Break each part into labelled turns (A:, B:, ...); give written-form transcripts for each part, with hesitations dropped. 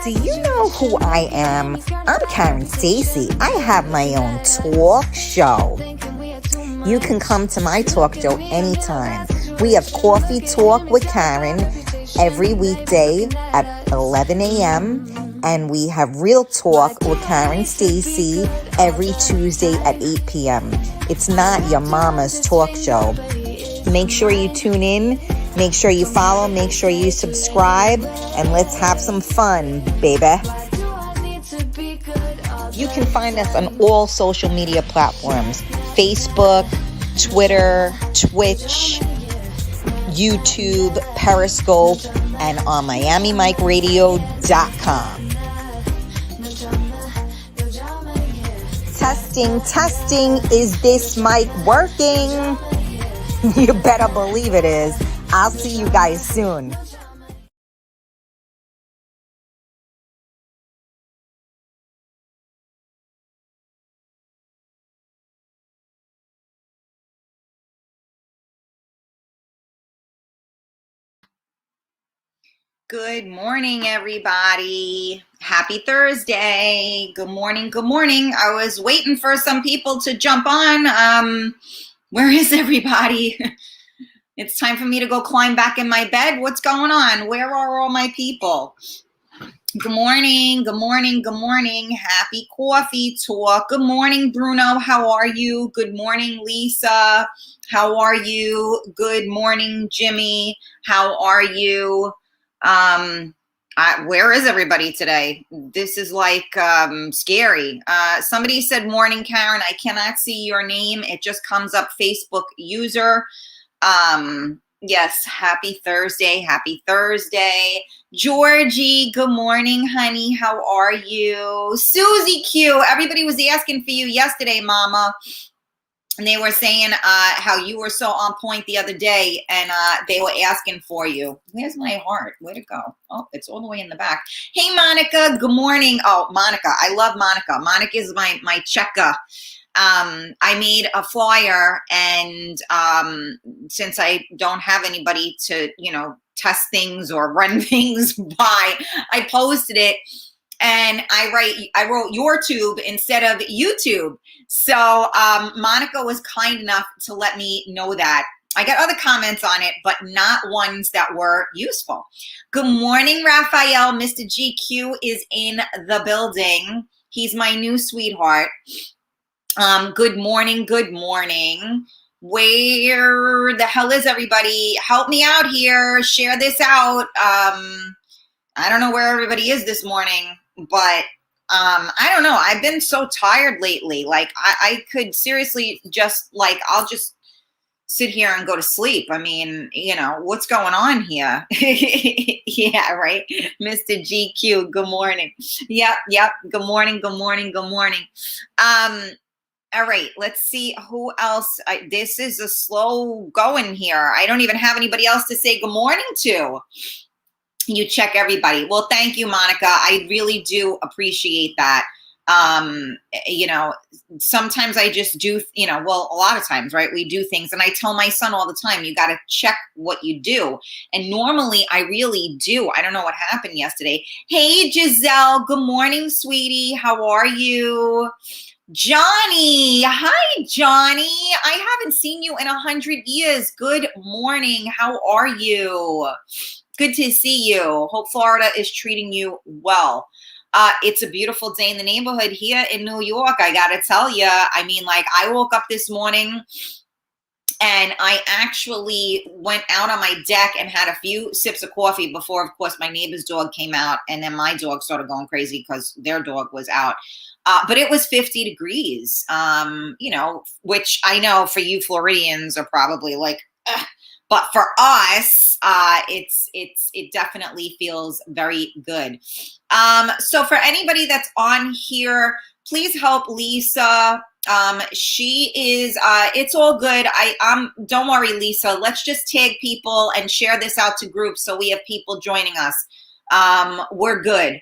A: Do you know who I am? I'm Karen Stacy. I have my own talk show. You can come to my talk show anytime. We have Coffee Talk with Karen every weekday at 11 a.m. And we have Real Talk with Karen Stacy every Tuesday at 8 p.m. It's not your mama's talk show. Make sure you tune in. Make sure you follow. Make sure you subscribe. And let's have some fun, baby. You can find us on all social media platforms. Facebook, Twitter, Twitch, YouTube, Periscope, and on MiamiMikeRadio.com. Testing. Is this mic working? You better believe it is. I'll see you guys soon. Good morning, everybody. Happy Thursday. Good morning. I was waiting for some people to jump on. Where is everybody? It's time for me to go climb back in my bed. What's going on? Where are all my people? Good morning. Happy Coffee Talk. Good morning, Bruno. How are you? Good morning, Lisa. How are you? Good morning, Jimmy. How are you? Where is everybody today? This is like scary. Somebody said, morning, Karen. I cannot see your name. It just comes up Facebook user. Yes, happy Thursday. Georgie, good morning, honey. How are you? Susie Q, everybody was asking for you yesterday, mama. And they were saying how you were so on point the other day, and they were asking for you. Where's my heart? Where'd it go? Oh, it's all the way in the back. Hey, Monica. Good morning. Oh, Monica. I love Monica. Monica is my checker. I made a flyer, and since I don't have anybody to, test things or run things by, I posted it. And I wrote your tube instead of YouTube. So Monica was kind enough to let me know that. I got other comments on it, but not ones that were useful. Good morning, Raphael. Mr. GQ is in the building. He's my new sweetheart. Good morning. Where the hell is everybody? Help me out here. Share this out. I don't know where everybody is this morning. But I don't know. I've been so tired lately. Like I could seriously I'll just sit here and go to sleep. I mean, what's going on here? Yeah, right. Mr. GQ, good morning. Yep. Good morning. All right, let's see who else. This is a slow going here. I don't even have anybody else to say good morning to. You check everybody. Well, thank you, Monica. I really do appreciate that. Sometimes I just do, a lot of times, right? We do things, and I tell my son all the time, you got to check what you do. And normally I really do. I don't know what happened yesterday. Hey, Giselle. Good morning, sweetie. How are you? Johnny. Hi, Johnny. I haven't seen you in 100 years. Good morning. How are you? Good to see you. Hope Florida is treating you well. It's a beautiful day in the neighborhood here in New York. I got to tell you, I woke up this morning and I actually went out on my deck and had a few sips of coffee before, of course, my neighbor's dog came out, and then my dog started going crazy because their dog was out. But it was 50 degrees, which I know for you Floridians are probably like, ugh. But for us, it definitely feels very good. So for anybody that's on here, please help Lisa. She is, it's all good. Don't worry, Lisa. Let's just tag people and share this out to groups so we have people joining us. We're good.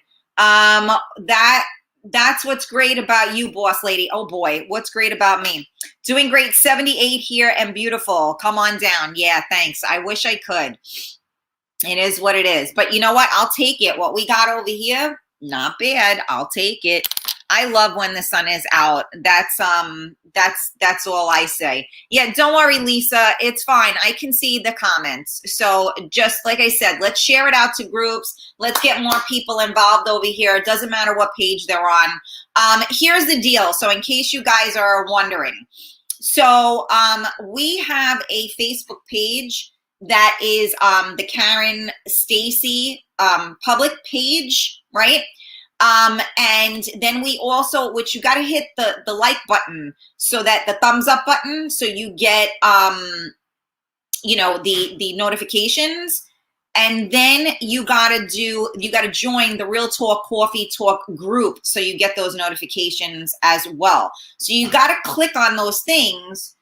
A: That's what's great about you, boss lady. Oh boy, what's great about me? Doing great, 78 here and beautiful. Come on down. Yeah, thanks. I wish I could. It is what it is. But you know what? I'll take it. What we got over here, Not bad. I'll take it. I love when the sun is out. That's all I say. Yeah, don't worry, Lisa. It's fine. I can see the comments. So just like I said, let's share it out to groups. Let's get more people involved over here. It doesn't matter what page they're on. Here's the deal. So in case you guys are wondering, so we have a Facebook page that is the Karen Stacy public page, right? And then we also, which you got to hit the like button, so that the thumbs up button, so you get, you know, the notifications. And then you got to join the Real Talk Coffee Talk group, so you get those notifications as well. So you got to click on those things.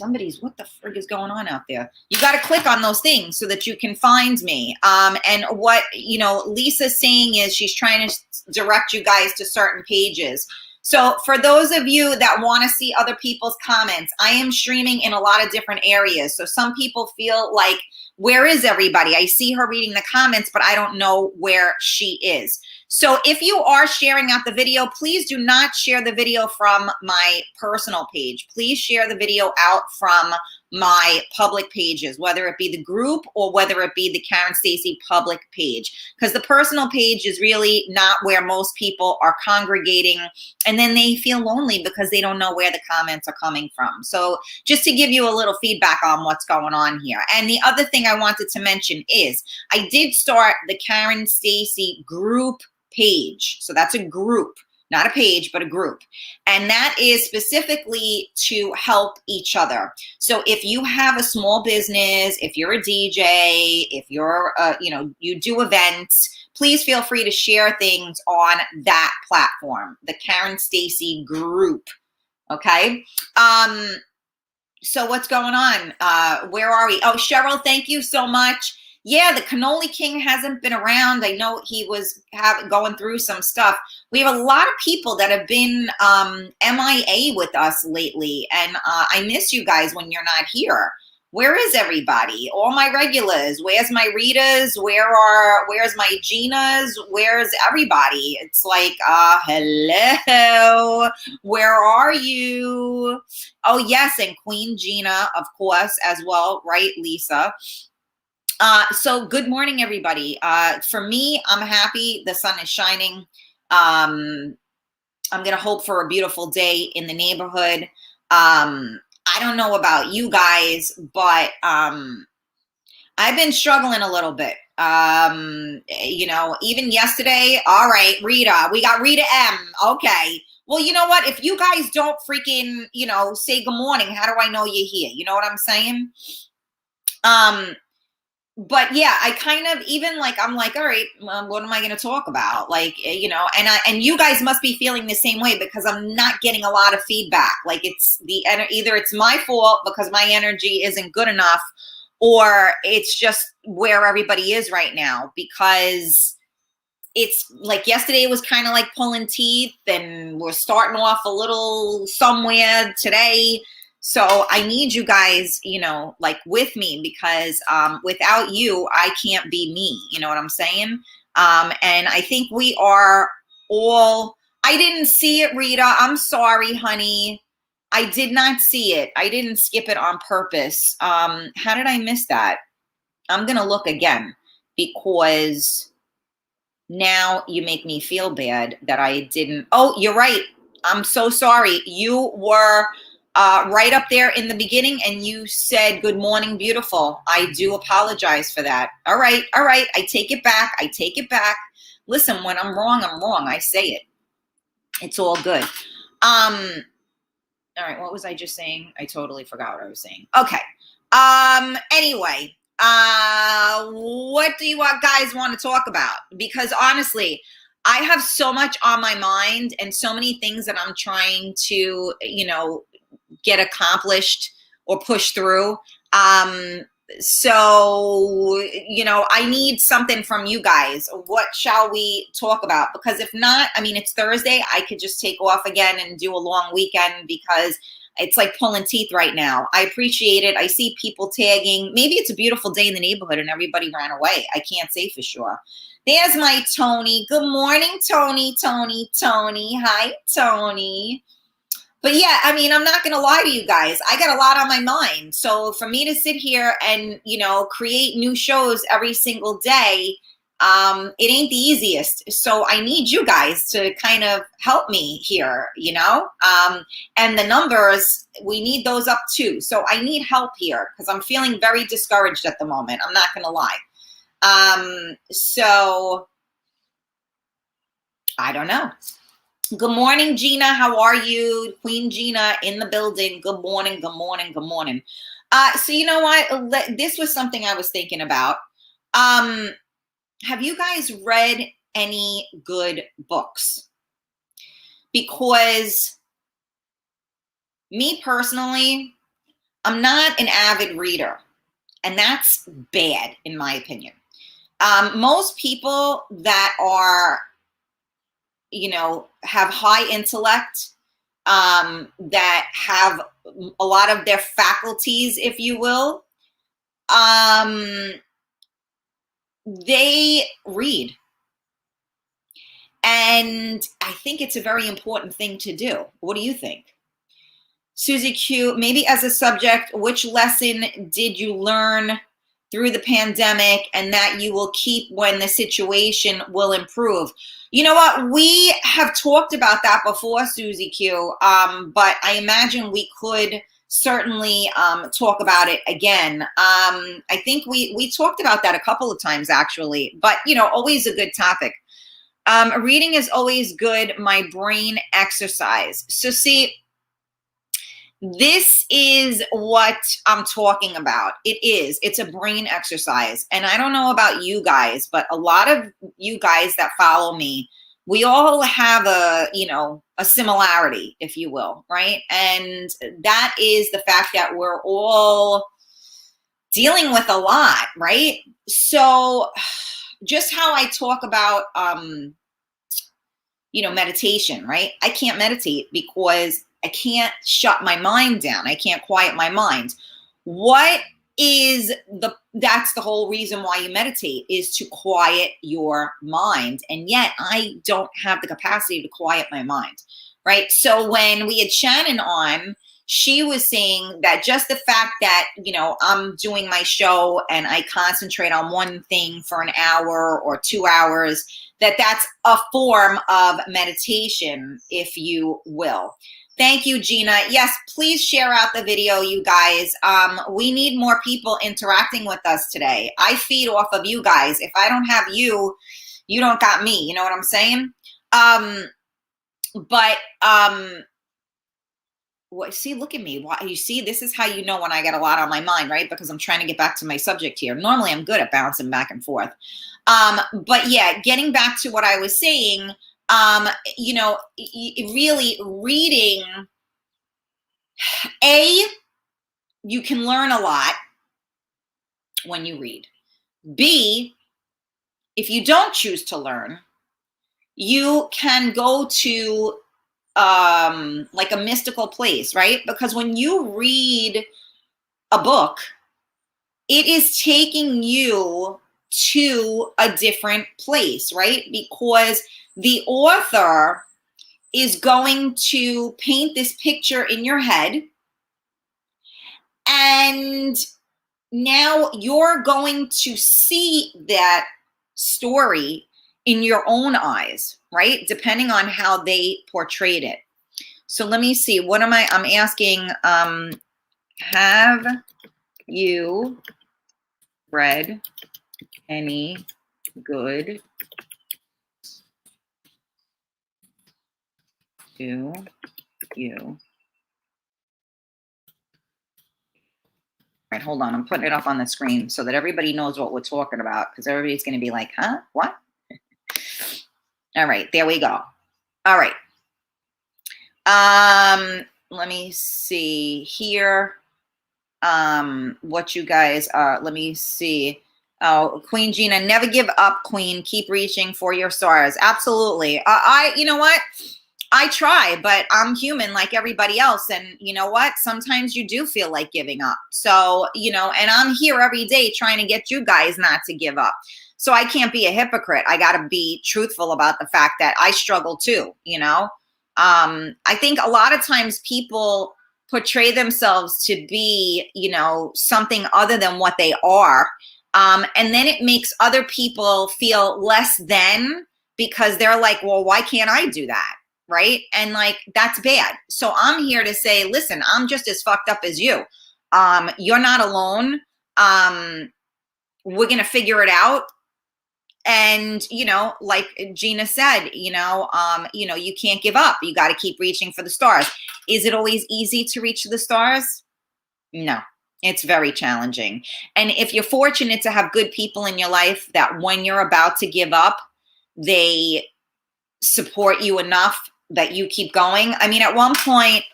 A: What the frig is going on out there? You got to click on those things so that you can find me. And what, you know, Lisa's saying is she's trying to direct you guys to certain pages. So for those of you that want to see other people's comments, I am streaming in a lot of different areas. So some people feel like, where is everybody? I see her reading the comments, but I don't know where she is. So if you are sharing out the video, please do not share the video from my personal page. Please share the video out from my public pages, whether it be the group or whether it be the Karen Stacy public page, because the personal page is really not where most people are congregating, and then they feel lonely because they don't know where the comments are coming from. So just to give you a little feedback on what's going on here. And the other thing I wanted to mention is I did start the Karen Stacy group page. So that's a group, not a page, but a group. And that is specifically to help each other. So if you have a small business, if you're a DJ, if you're, you know, you do events, please feel free to share things on that platform, the Karen Stacy group. Okay. So what's going on? Where are we? Oh, Cheryl, thank you so much. Yeah, the Cannoli King hasn't been around. I know he was going through some stuff. We have a lot of people that have been MIA with us lately, and I miss you guys when you're not here. Where is everybody? All my regulars. Where's my Ritas? Where's my Ginas? Where's everybody? It's like, hello. Where are you? Oh, yes, and Queen Gina, of course, as well, right, Lisa? So good morning, everybody. For me, I'm happy. The sun is shining. I'm going to hope for a beautiful day in the neighborhood. I don't know about you guys, but I've been struggling a little bit. You know, even yesterday, all right, Rita, we got Rita M. Okay. Well, you know what? If you guys don't freaking, you know, say good morning, how do I know you're here? You know what I'm saying? But yeah, I kind of even like, I'm like, all right, what am I going to talk about? Like, you know, and you guys must be feeling the same way, because I'm not getting a lot of feedback. Like it's either it's my fault because my energy isn't good enough, or it's just where everybody is right now, because it's like yesterday was kind of like pulling teeth, and we're starting off a little somewhere today. So I need you guys, you know, like with me, because without you, I can't be me. You know what I'm saying? And I think we are all, I didn't see it, Rita. I'm sorry, honey. I did not see it. I didn't skip it on purpose. How did I miss that? I'm going to look again, because now you make me feel bad that I didn't. Oh, you're right. I'm so sorry. You were right up there in the beginning, and you said, good morning, beautiful. I do apologize for that. All right. All right. I take it back. I take it back. Listen, when I'm wrong, I'm wrong. I say it. It's all good. All right. What was I just saying? I totally forgot what I was saying. Okay. Anyway, what do you guys want to talk about? Because honestly, I have so much on my mind and so many things that I'm trying to, you know, get accomplished or push through. So, you know, I need something from you guys. What shall we talk about? Because if not, I mean, it's Thursday. I could just take off again and do a long weekend, because it's like pulling teeth right now. I appreciate it. I see people tagging. Maybe it's a beautiful day in the neighborhood and everybody ran away. I can't say for sure. There's my Tony. Good morning, Tony, Tony, Tony. Hi, Tony. But yeah, I mean, I'm not going to lie to you guys. I got a lot on my mind. So for me to sit here and, you know, create new shows every single day, it ain't the easiest. So I need you guys to kind of help me here, you know? And the numbers, we need those up too. So I need help here because I'm feeling very discouraged at the moment. I'm not going to lie. So I don't know. Good morning, Gina. How are you? Queen Gina in the building. Good morning, good morning, good morning. So you know what? This was something I was thinking about. Have you guys read any good books? Because me personally, I'm not an avid reader, and that's bad in my opinion. Most people that are, you know, have high intellect, that have a lot of their faculties, if you will, they read. And I think it's a very important thing to do. What do you think? Susie Q, maybe as a subject, which lesson did you learn through the pandemic and that you will keep when the situation will improve? You know what? We have talked about that before, Susie Q, but I imagine we could certainly talk about it again. I think we talked about that a couple of times, actually, but, you know, always a good topic. Reading is always good, my brain exercise. So see, this is what I'm talking about. It's a brain exercise. And I don't know about you guys, but a lot of you guys that follow me, we all have a, you know, a similarity, if you will, right? And that is the fact that we're all dealing with a lot, right? So just how I talk about, you know, meditation, right? I can't meditate because I can't shut my mind down. I can't quiet my mind. That's the whole reason why you meditate, is to quiet your mind. And yet I don't have the capacity to quiet my mind, right? So when we had Shannon on, she was saying that just the fact that, you know, I'm doing my show and I concentrate on one thing for an hour or 2 hours, that's a form of meditation, if you will. Thank you, Gina. Yes, please share out the video, you guys. We need more people interacting with us today. I feed off of you guys. If I don't have you, you don't got me. You know what I'm saying? See, look at me. You see, this is how you know when I get a lot on my mind, right? Because I'm trying to get back to my subject here. Normally, I'm good at bouncing back and forth. But yeah, getting back to what I was saying, you know, really reading, you can learn a lot when you read. B, if you don't choose to learn, you can go to like a mystical place, right? Because when you read a book, it is taking you to a different place, right? Because the author is going to paint this picture in your head, and now you're going to see that story in your own eyes, right? Depending on how they portrayed it. So let me see, I'm asking, have you read any good to you? All right, hold on. I'm putting it up on the screen so that everybody knows what we're talking about, because everybody's going to be like, huh? What? All right, there we go. All right. Let me see here. What you guys are. Let me see. Oh, Queen Gina, never give up, Queen. Keep reaching for your stars. Absolutely. You know what? I try, but I'm human like everybody else. And you know what? Sometimes you do feel like giving up. So, you know, and I'm here every day trying to get you guys not to give up. So I can't be a hypocrite. I got to be truthful about the fact that I struggle too, you know? I think a lot of times people portray themselves to be, you know, something other than what they are. And then it makes other people feel less than, because they're like, well, why can't I do that? Right. And like, that's bad. So I'm here to say, listen, I'm just as fucked up as you. You're not alone. We're going to figure it out. And, you know, like Gina said, you know, you can't give up. You got to keep reaching for the stars. Is it always easy to reach the stars? No, it's very challenging. And if you're fortunate to have good people in your life that when you're about to give up, they support you enough that you keep going. I mean, at one point,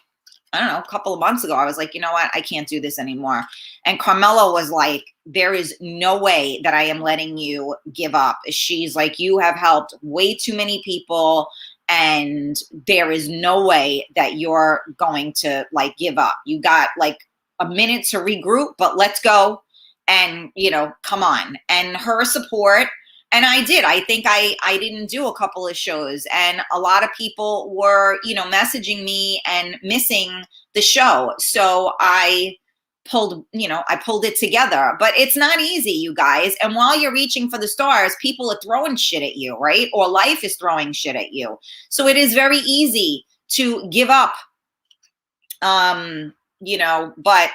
A: I don't know, a couple of months ago, I was like, you know what? I can't do this anymore. And Carmela was like, there is no way that I am letting you give up. She's like, you have helped way too many people, and there is no way that you're going to like give up. You got like a minute to regroup, but let's go. And, you know, come on. And her support. And I did. I think I didn't do a couple of shows, and a lot of people were, you know, messaging me and missing the show. So I pulled it together. But it's not easy, you guys. And while you're reaching for the stars, people are throwing shit at you, right? Or life is throwing shit at you. So it is very easy to give up. You know, but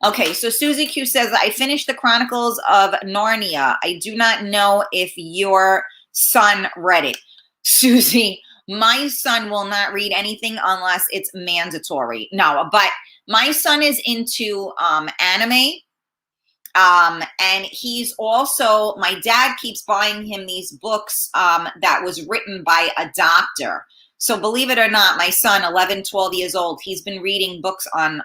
A: okay. So Susie Q says, I finished the Chronicles of Narnia. I do not know if your son read it. Susie, my son will not read anything unless it's mandatory. No, but my son is into anime. And he's also, my dad keeps buying him these books that was written by a doctor. So believe it or not, my son, 11, 12 years old, he's been reading books on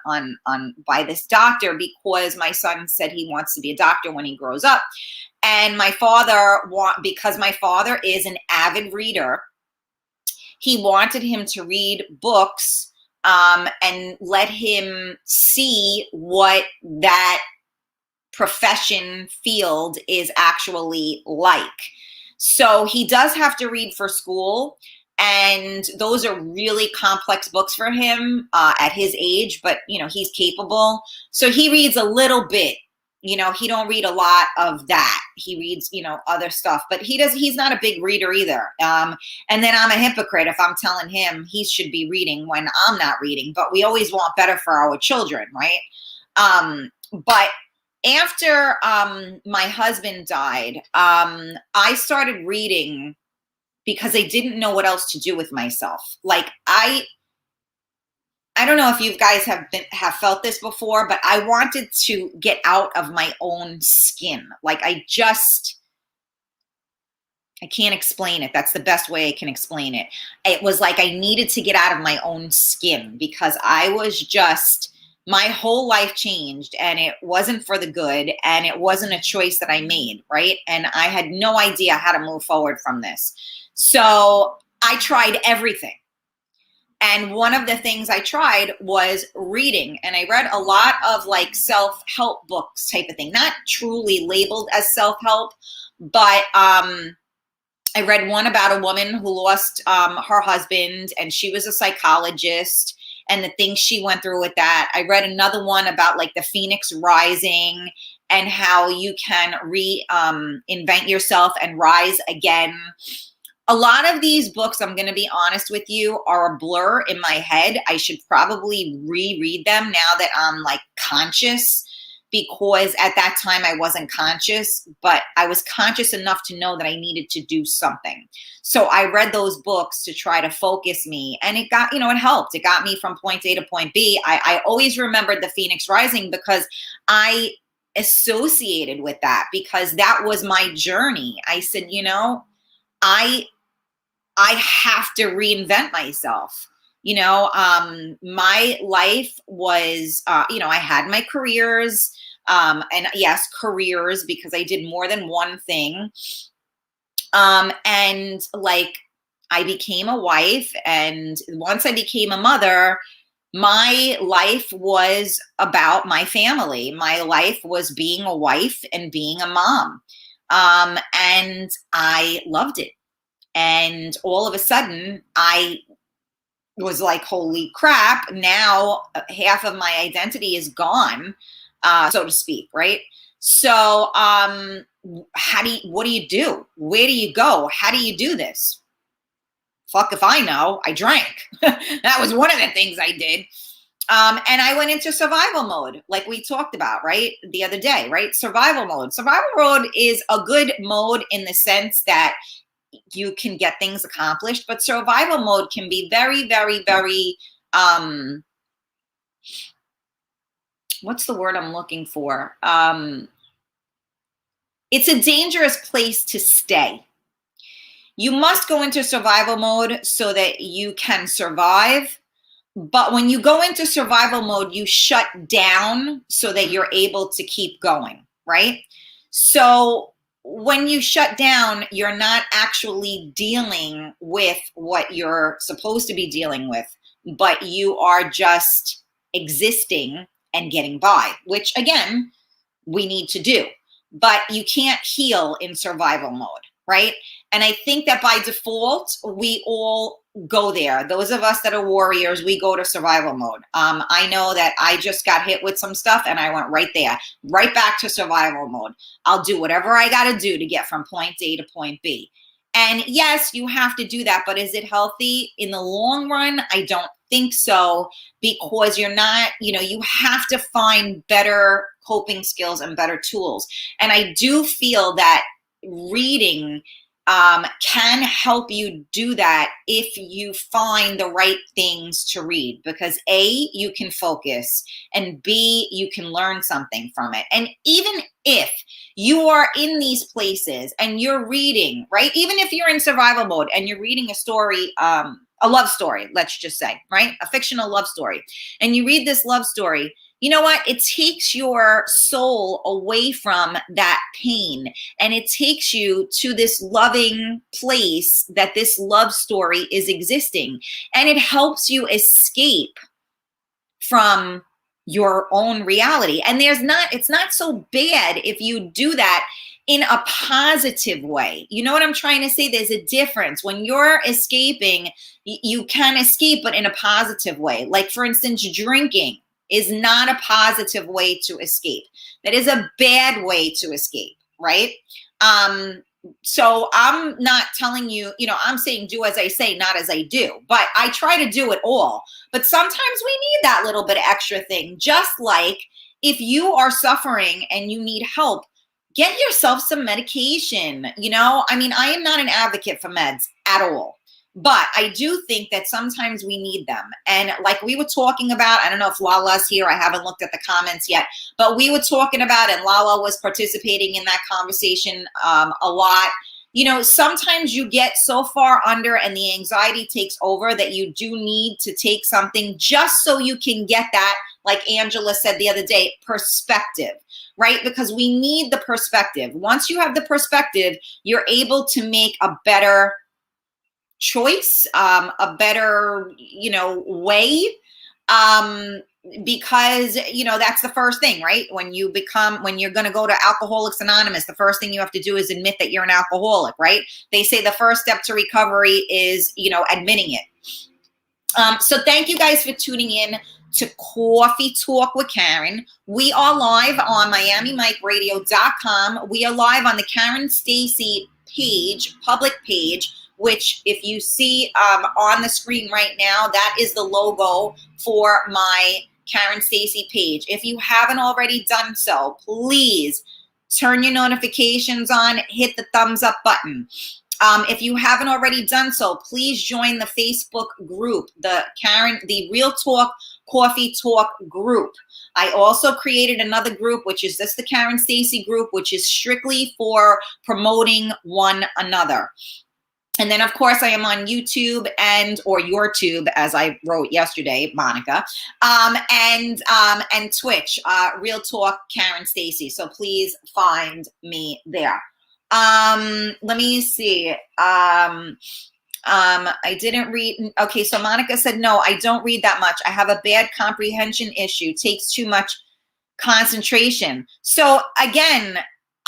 A: by this doctor, because my son said he wants to be a doctor when he grows up. And my father, because my father is an avid reader, he wanted him to read books and let him see what that profession field is actually like. So he does have to read for school. And those are really complex books for him at his age, but, you know, he's capable. So he reads a little bit, you know, he don't read a lot of that. He reads, you know, other stuff, but he's not a big reader either. And then I'm a hypocrite if I'm telling him he should be reading when I'm not reading, but we always want better for our children, right? But after my husband died, I started reading because I didn't know what else to do with myself. Like I don't know if you guys have felt this before, but I wanted to get out of my own skin. Like I can't explain it. That's the best way I can explain it. It was like I needed to get out of my own skin, because I was just, my whole life changed, and it wasn't for the good, and it wasn't a choice that I made, right? And I had no idea how to move forward from this. So I tried everything. And one of the things I tried was reading. And I read a lot of like self-help books type of thing, not truly labeled as self-help, but I read one about a woman who lost her husband, and she was a psychologist, and the things she went through with that. I read another one about like the Phoenix Rising and how you can reinvent yourself and rise again. A lot of these books, I'm going to be honest with you, are a blur in my head. I should probably reread them now that I'm like conscious, because at that time I wasn't conscious, but I was conscious enough to know that I needed to do something. So I read those books to try to focus me, and it got, it helped. It got me from point A to point B. I always remembered the Phoenix Rising because I associated with that, because that was my journey. I said, I have to reinvent myself. My life was, I had my careers, and yes, careers, because I did more than one thing. And like, I became a wife, and once I became a mother, my life was about my family. My life was being a wife and being a mom. And I loved it. And all of a sudden, I was like, holy crap, now half of my identity is gone, so to speak, right? So what do you do? Where do you go? How do you do this? Fuck if I know. I drank. That was one of the things I did. And I went into survival mode, like we talked about, right, the other day, right? Survival mode. Survival mode is a good mode in the sense that you can get things accomplished, but survival mode can be very, very, very, what's the word I'm looking for? It's a dangerous place to stay. You must go into survival mode so that you can survive. But when you go into survival mode, you shut down so that you're able to keep going, right? So when you shut down, you're not actually dealing with what you're supposed to be dealing with, but you are just existing and getting by, which again, we need to do. But you can't heal in survival mode, right? And I think that by default, we all go there. Those of us that are warriors, we go to survival mode. I know that I just got hit with some stuff and I went right there, right back to survival mode. I'll do whatever I got to do to get from point A to point B. And yes, you have to do that, but is it healthy in the long run? I don't think so, because you're not, you have to find better coping skills and better tools. And I do feel that reading can help you do that if you find the right things to read, because A, you can focus, and B, you can learn something from it. And even if you are in these places and you're reading, right, even if you're in survival mode and you're reading a story, a love story, let's just say, right, a fictional love story, and you read this love story, you know what? It takes your soul away from that pain, and it takes you to this loving place that this love story is existing, and it helps you escape from your own reality. And it's not so bad if you do that in a positive way. You know what I'm trying to say? There's a difference. When you're escaping, you can escape, but in a positive way. Like, for instance, drinking is not a positive way to escape. That is a bad way to escape, right? So I'm not telling you, I'm saying do as I say, not as I do, but I try to do it all. But sometimes we need that little bit of extra thing. Just like if you are suffering and you need help, get yourself some medication. I am not an advocate for meds at all. But I do think that sometimes we need them. And like we were talking about, I don't know if Lala's here. I haven't looked at the comments yet. But we were talking about, and Lala was participating in that conversation a lot. Sometimes you get so far under and the anxiety takes over that you do need to take something just so you can get that, like Angela said the other day, perspective, right? Because we need the perspective. Once you have the perspective, you're able to make a better choice, a better, way, because, that's the first thing, right? When you're going to go to Alcoholics Anonymous, the first thing you have to do is admit that you're an alcoholic, right? They say the first step to recovery is, admitting it. So thank you guys for tuning in to Coffee Talk with Karen. We are live on MiamiMikeRadio.com. We are live on the Karen Stacy page, public page, which if you see on the screen right now, that is the logo for my Karen Stacy page. If you haven't already done so, please turn your notifications on, hit the thumbs up button. If you haven't already done so, please join the Facebook group, the Real Talk Coffee Talk group. I also created another group, which is the Karen Stacy group, which is strictly for promoting one another. And then, of course, I am on YouTube or YourTube, as I wrote yesterday, Monica, and Twitch, Real Talk Karen Stacy. So please find me there. Let me see. I didn't read. Okay, so Monica said, no, I don't read that much. I have a bad comprehension issue. Takes too much concentration. So again,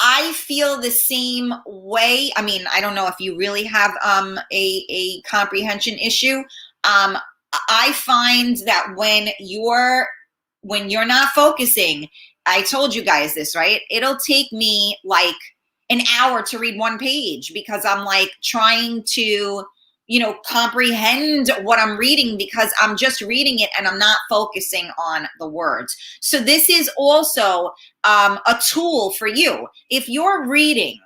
A: I feel the same way. I mean, I don't know if you really have a comprehension issue. I find that when you're not focusing, I told you guys this, right? It'll take me like an hour to read one page because I'm like trying to, comprehend what I'm reading because I'm just reading it and I'm not focusing on the words. So this is also a tool for you. If you're reading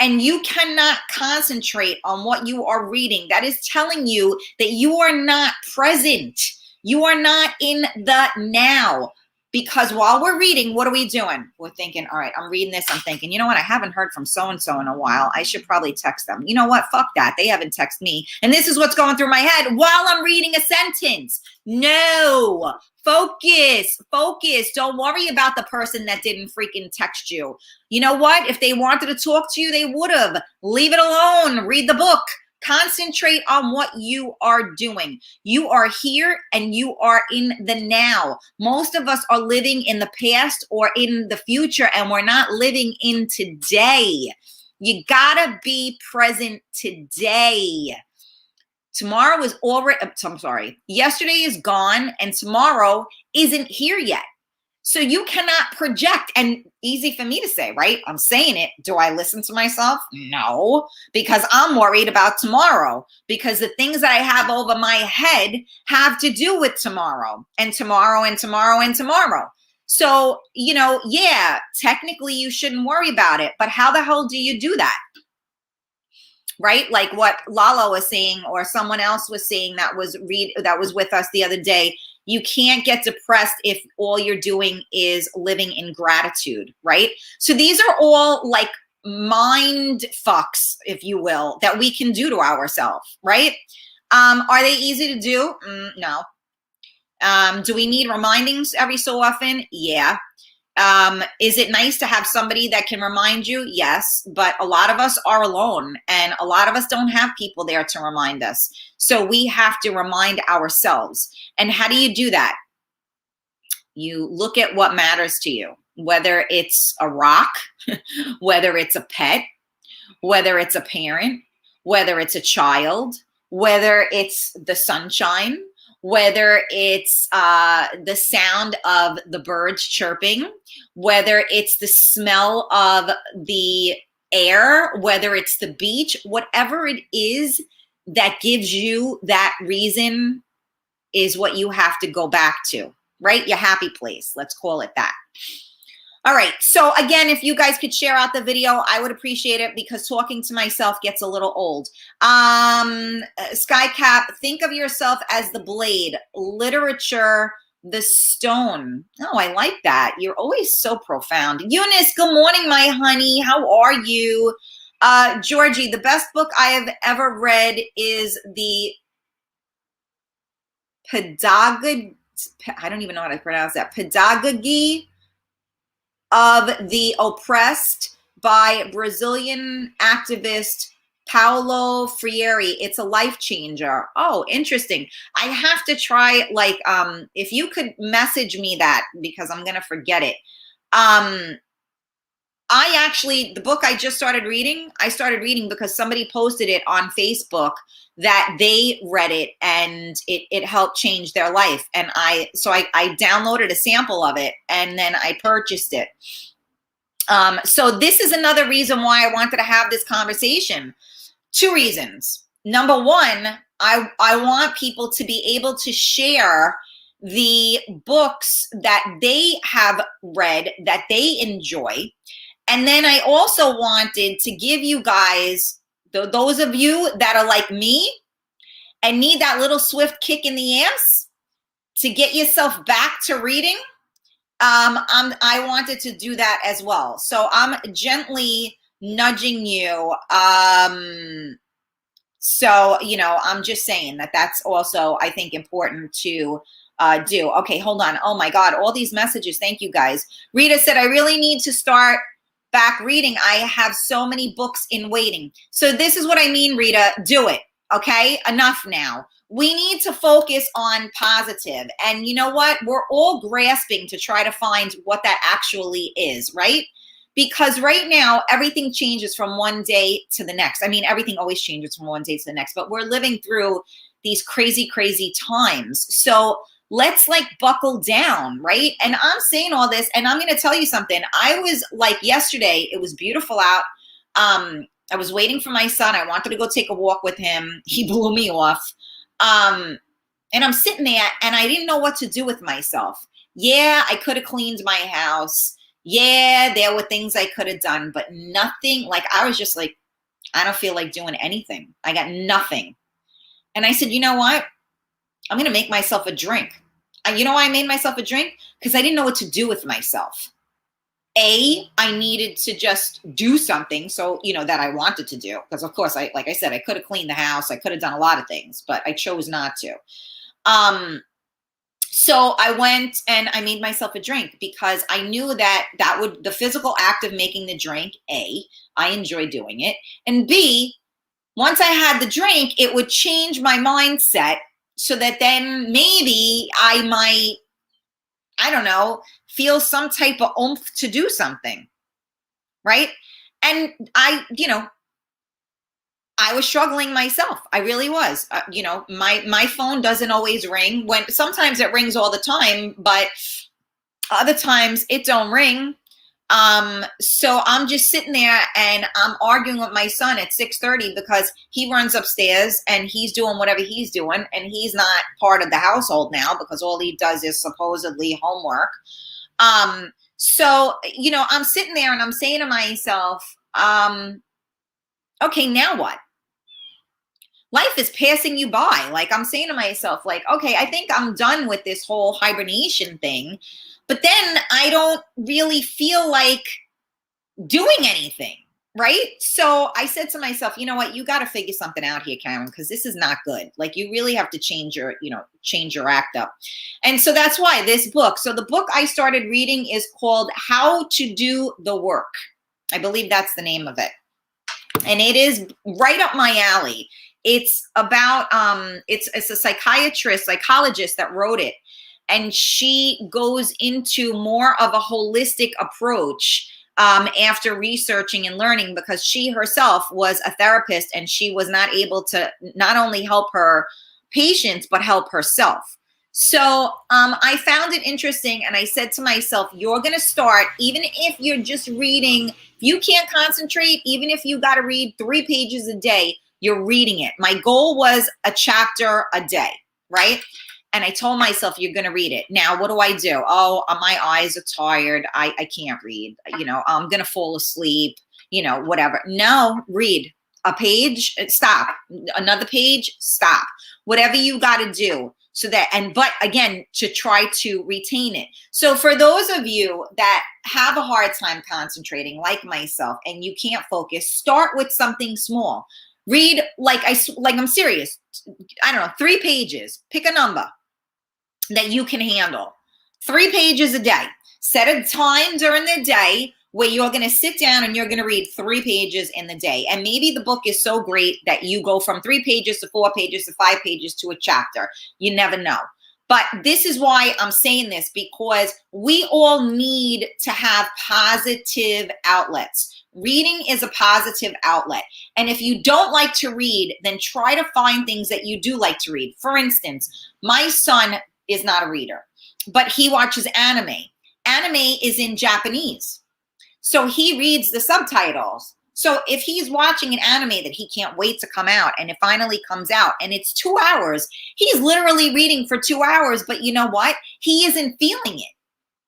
A: and you cannot concentrate on what you are reading, that is telling you that you are not present. You are not in the now. Because while we're reading, what are we doing? We're thinking, all right, I'm reading this. I'm thinking, you know what? I haven't heard from so-and-so in a while. I should probably text them. You know what? Fuck that. They haven't texted me. And this is what's going through my head while I'm reading a sentence. No. Focus. Don't worry about the person that didn't freaking text you. You know what? If they wanted to talk to you, they would have. Leave it alone. Read the book. Concentrate on what you are doing. You are here and you are in the now. Most of us are living in the past or in the future, and we're not living in today. You gotta be present today. Tomorrow is already, I'm sorry, yesterday is gone and tomorrow isn't here yet. So you cannot project, and easy for me to say, right? I'm saying it. Do I listen to myself? No, because I'm worried about tomorrow, because the things that I have over my head have to do with tomorrow and tomorrow and tomorrow and tomorrow. So, yeah, technically you shouldn't worry about it, but how the hell do you do that? Right? Like what Lala was saying, or someone else was saying that was with us the other day. You can't get depressed if all you're doing is living in gratitude, right? So these are all like mind fucks, if you will, that we can do to ourselves, right? Are they easy to do? No. Do we need remindings every so often? Yeah. Is it nice to have somebody that can remind you? Yes, but a lot of us are alone and a lot of us don't have people there to remind us. So we have to remind ourselves. And how do you do that? You look at what matters to you, whether it's a rock, whether it's a pet, whether it's a parent, whether it's a child, whether it's the sunshine, whether it's the sound of the birds chirping, whether it's the smell of the air, whether it's the beach, whatever it is that gives you that reason is what you have to go back to, right? Your happy place, let's call it that. All right, so again, if you guys could share out the video, I would appreciate it because talking to myself gets a little old. Skycap, think of yourself as the blade. Literature, the stone. Oh, I like that. You're always so profound. Eunice, good morning, my honey. How are you? Georgie, the best book I have ever read is the Pedagogy, I don't even know how to pronounce that, Pedagogy of the Oppressed by Brazilian activist Paulo Freire. It's a life changer. Oh, interesting. I have to try, like, if you could message me that because I'm going to forget it. The book I just started reading, I started reading because somebody posted it on Facebook that they read it and it helped change their life. And I downloaded a sample of it and then I purchased it. So this is another reason why I wanted to have this conversation. Two reasons. Number one, I want people to be able to share the books that they have read that they enjoy. And then I also wanted to give you guys, those of you that are like me and need that little swift kick in the ass to get yourself back to reading, I wanted to do that as well. So I'm gently nudging you. So, I'm just saying that's also, I think, important to do. Okay, hold on. Oh my God, all these messages. Thank you guys. Rita said, I really need to start back reading. I have so many books in waiting. So this is what I mean, Rita. Do it. Okay, enough now. We need to focus on positive. And you know what? We're all grasping to try to find what that actually is, right? because right now everything changes from one day to the next. I mean, everything always changes from one day to the next, but we're living through these crazy, crazy times. So let's like buckle down, right? And I'm saying all this, and I'm going to tell you something. I was like yesterday, it was beautiful out. I was waiting for my son. I wanted to go take a walk with him. He blew me off. And I'm sitting there and I didn't know what to do with myself. Yeah, I could have cleaned my house. Yeah, there were things I could have done, but nothing. Like, I was just like, I don't feel like doing anything. I got nothing. And I said, you know what? I'm going to make myself a drink. You know why I made myself a drink? Because I didn't know what to do with myself. I needed to just do something, so, you know, that I wanted to do. Because, of course, like I said, I could have cleaned the house. I could have done a lot of things, but I chose not to. So I went and I made myself a drink because I knew that the physical act of making the drink, A, I enjoy doing it. And B, once I had the drink, it would change my mindset so that then maybe I might, I don't know, feel some type of oomph to do something, right? And I was struggling myself. I really was. My phone doesn't always ring. When sometimes it rings all the time, but other times it don't ring. So I'm just sitting there and I'm arguing with my son at 6:30 because he runs upstairs and he's doing whatever he's doing, and he's not part of the household now because all he does is supposedly homework. So, I'm sitting there and I'm saying to myself, okay, now what? Life is passing you by. Like, I'm saying to myself, like, okay, I think I'm done with this whole hibernation thing, but then I don't really feel like doing anything, right? So I said to myself, you know what, you got to figure something out here, Karen, because this is not good. Like, you really have to change your act up. And so that's why this book. So the book I started reading is called How to Do the Work. I believe that's the name of it. And it is right up my alley. It's about, it's a psychologist that wrote it. And she goes into more of a holistic approach after researching and learning, because she herself was a therapist and she was not able to not only help her patients, but help herself. So I found it interesting, and I said to myself, you're going to start, even if you're just reading, if you can't concentrate, even if you got to read 3 pages a day, you're reading it. My goal was a chapter a day, right? And I told myself, you're going to read it. Now, what do I do? Oh, my eyes are tired. I can't read. I'm going to fall asleep, whatever. No, read a page, stop. Another page, stop. Whatever you got to do. But again, to try to retain it. So for those of you that have a hard time concentrating, like myself, and you can't focus, start with something small. Read, I'm serious. I don't know, 3 pages. Pick a number that you can handle. 3 pages a day. Set a time during the day where you're going to sit down and you're going to read 3 pages in the day. And maybe the book is so great that you go from 3 pages to 4 pages to 5 pages to a chapter. You never know. But this is why I'm saying this, because we all need to have positive outlets. Reading is a positive outlet. And if you don't like to read, then try to find things that you do like to read. For instance, my son is not a reader, but he watches anime. Anime is in Japanese. So he reads the subtitles. So if he's watching an anime that he can't wait to come out, and it finally comes out and it's 2 hours, he's literally reading for 2 hours. But you know what? He isn't feeling it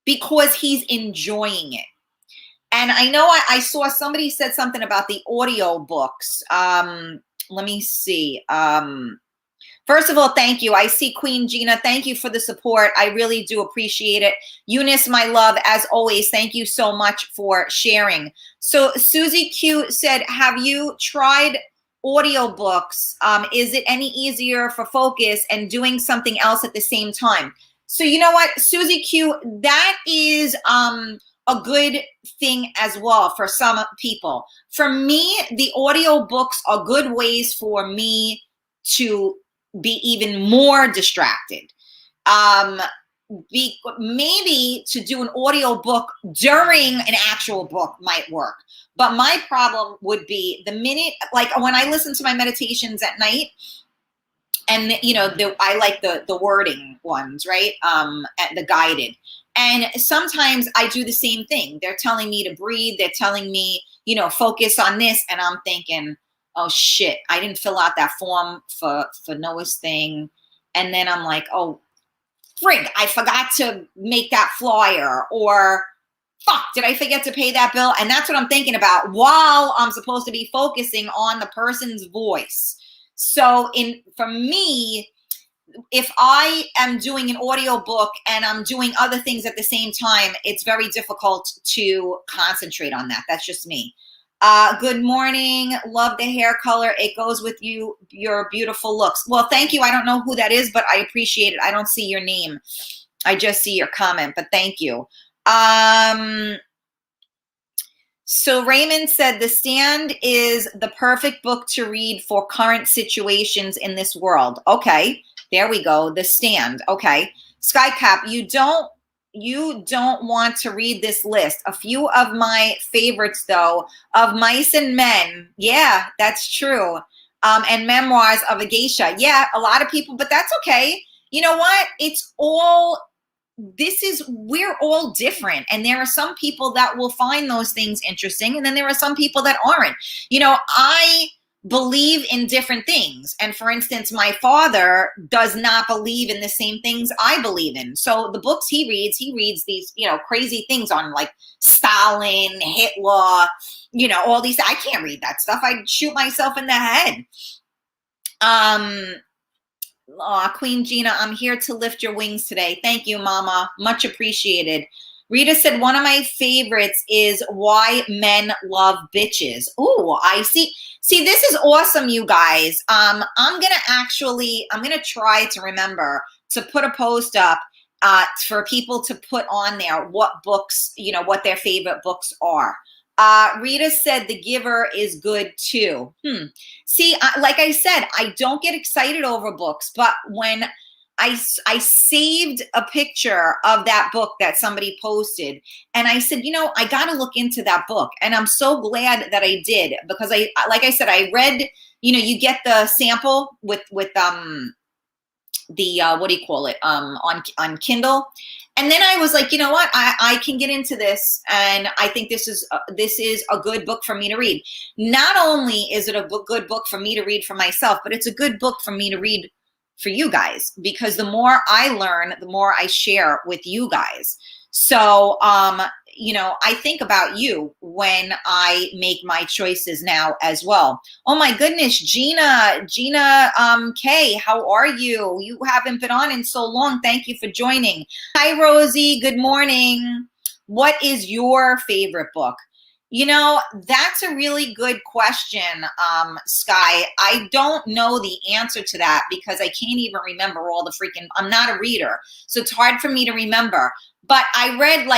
A: because he's enjoying it. And I know I saw somebody said something about the audio books. Let me see. First of all, thank you. I see Queen Gina. Thank you for the support. I really do appreciate it. Eunice, my love, as always, thank you so much for sharing. So Susie Q said, have you tried audiobooks? Is it any easier for focus and doing something else at the same time? So you know what, Susie Q, that is a good thing as well for some people. For me, the audiobooks are good ways for me to be even more distracted. maybe to do an audio book during an actual book might work. But my problem would be the minute, like when I listen to my meditations at night, and I like the wording ones, right? The guided. And sometimes I do the same thing. They're telling me to breathe. They're telling me, focus on this. And I'm thinking, oh shit, I didn't fill out that form for Noah's thing. And then I'm like, oh, frig, I forgot to make that flyer, or fuck, did I forget to pay that bill? And that's what I'm thinking about while I'm supposed to be focusing on the person's voice. So for me, if I am doing an audio book and I'm doing other things at the same time, it's very difficult to concentrate on that. That's just me. Good morning. Love the hair color. It goes with your beautiful looks. Well, thank you. I don't know who that is, but I appreciate it. I don't see your name. I just see your comment, but thank you. So Raymond said, The Stand is the perfect book to read for current situations in this world. Okay, there we go. The Stand. Okay. Skycap, you don't want to read this list. A few of my favorites, though, of Mice and Men. Yeah, that's true. And Memoirs of a Geisha. Yeah, a lot of people, but that's okay. You know what? We're all different. And there are some people that will find those things interesting. And then there are some people that aren't. I believe in different things. And for instance, my father does not believe in the same things I believe in. So the books he reads these, crazy things on like Stalin, Hitler, all these. I can't read that stuff. I'd shoot myself in the head. Queen Gina, I'm here to lift your wings today. Thank you, Mama. Much appreciated. Rita said, one of my favorites is Why Men Love Bitches. Ooh, I see. See, this is awesome, you guys. I'm going to try to remember to put a post up for people to put on there what books, what their favorite books are. Rita said The Giver is good too. See, like I said, I don't get excited over books, but when I saved a picture of that book that somebody posted, and I said, I got to look into that book. And I'm so glad that I did, because like I said, I read, you get the sample with the, what do you call it? On Kindle. And then I was like, you know what? I can get into this, and I think this is a good book for me to read. Not only is it a good book for me to read for myself, but it's a good book for me to read for you guys, because the more I learn, the more I share with you guys. So, I think about you when I make my choices now as well. Oh my goodness, Gina K, how are you? You haven't been on in so long. Thank you for joining. Hi, Rosie. Good morning. What is your favorite book? That's a really good question, Sky. I don't know the answer to that because I can't even remember all the freaking, I'm not a reader, so it's hard for me to remember. But I read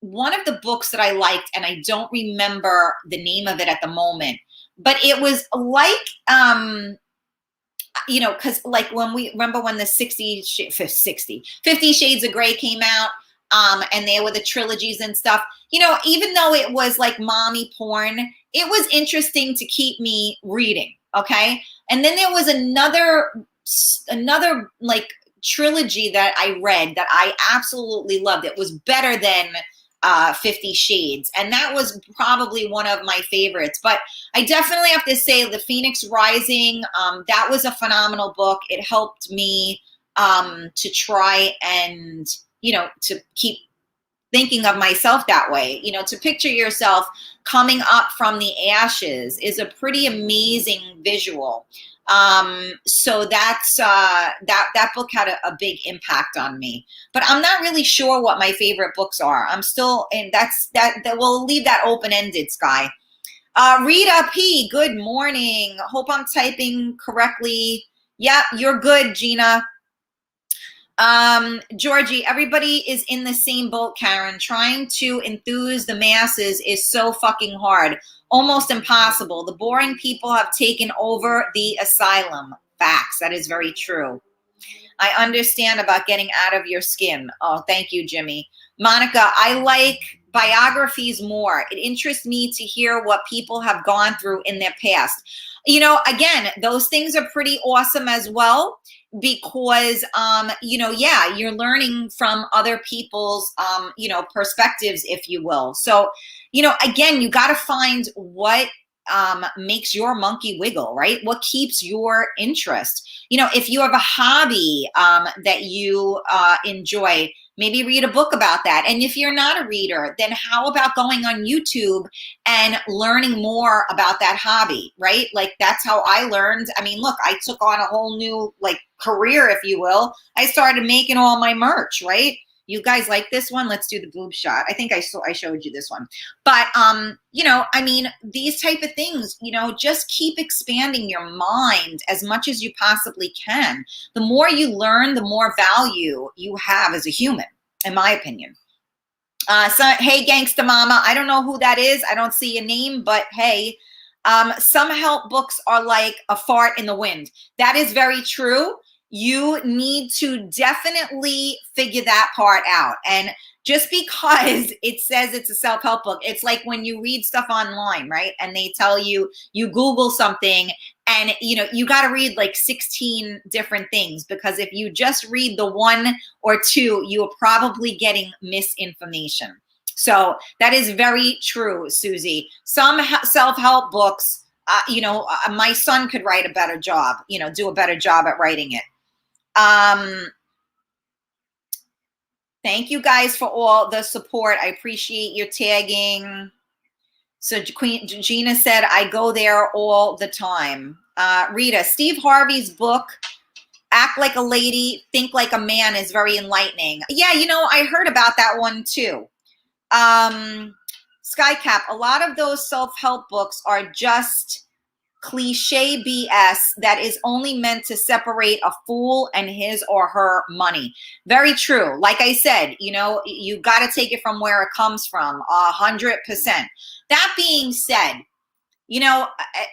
A: one of the books that I liked, and I don't remember the name of it at the moment, but it was like, because like when the 50 Shades of Grey came out, and there were the trilogies and stuff, even though it was like mommy porn, it was interesting to keep me reading. Okay. And then there was another like trilogy that I read that I absolutely loved. It was better than 50 Shades. And that was probably one of my favorites. But I definitely have to say The Phoenix Rising, that was a phenomenal book. It helped me to try and, to keep thinking of myself that way. To picture yourself coming up from the ashes is a pretty amazing visual. So that's that book had a big impact on me, but I'm not really sure what my favorite books are. I'm still, and that we'll leave that open-ended, Sky. Rita P, good morning. Hope I'm typing correctly. Yeah, you're good, Gina. Georgie, everybody is in the same boat, Karen. Trying to enthuse the masses is so fucking hard. Almost impossible. The boring people have taken over the asylum. Facts. That is very true. I understand about getting out of your skin. Oh, thank you, Jimmy. Monica, I like biographies more. It interests me to hear what people have gone through in their past. You know, again, those things are pretty awesome as well because, you know, yeah, you're learning from other people's, you know, perspectives, if you will. So, you know, again, you got to find what makes your monkey wiggle, right? What keeps your interest? You know, if you have a hobby that you enjoy, maybe read a book about that. And if you're not a reader, then how about going on YouTube and learning more about that hobby, right? Like that's how I learned. I mean, look, I took on a whole new like career, if you will. I started making all my merch, right? You guys like this one? Let's do the boob shot. I think I showed you this one. But you know, I mean, these type of things, you know, just keep expanding your mind as much as you possibly can. The more you learn, the more value you have as a human, in my opinion. So hey, Gangsta Mama, I don't know who that is. I don't see a name, but hey, some help books are like a fart in the wind. That is very true. You need to definitely figure that part out. And just because it says it's a self-help book, it's like when you read stuff online, right? And they tell you, you Google something and, you know, you got to read like 16 different things, because if you just read the one or two, you are probably getting misinformation. So that is very true, Susie. Some self-help books, you know, my son could write a better job, you know, do a better job at writing it. Thank you guys for all the support. I appreciate your tagging. So Queen Gina said, I go there all the time. Rita, Steve Harvey's book, Act Like a Lady, Think Like a Man, is very enlightening. Yeah, you know, I heard about that one too. Skycap, a lot of those self-help books are just cliche BS that is only meant to separate a fool and his or her money. Very true. Like I said, you know, you got to take it from where it comes from, 100%. That being said, you know,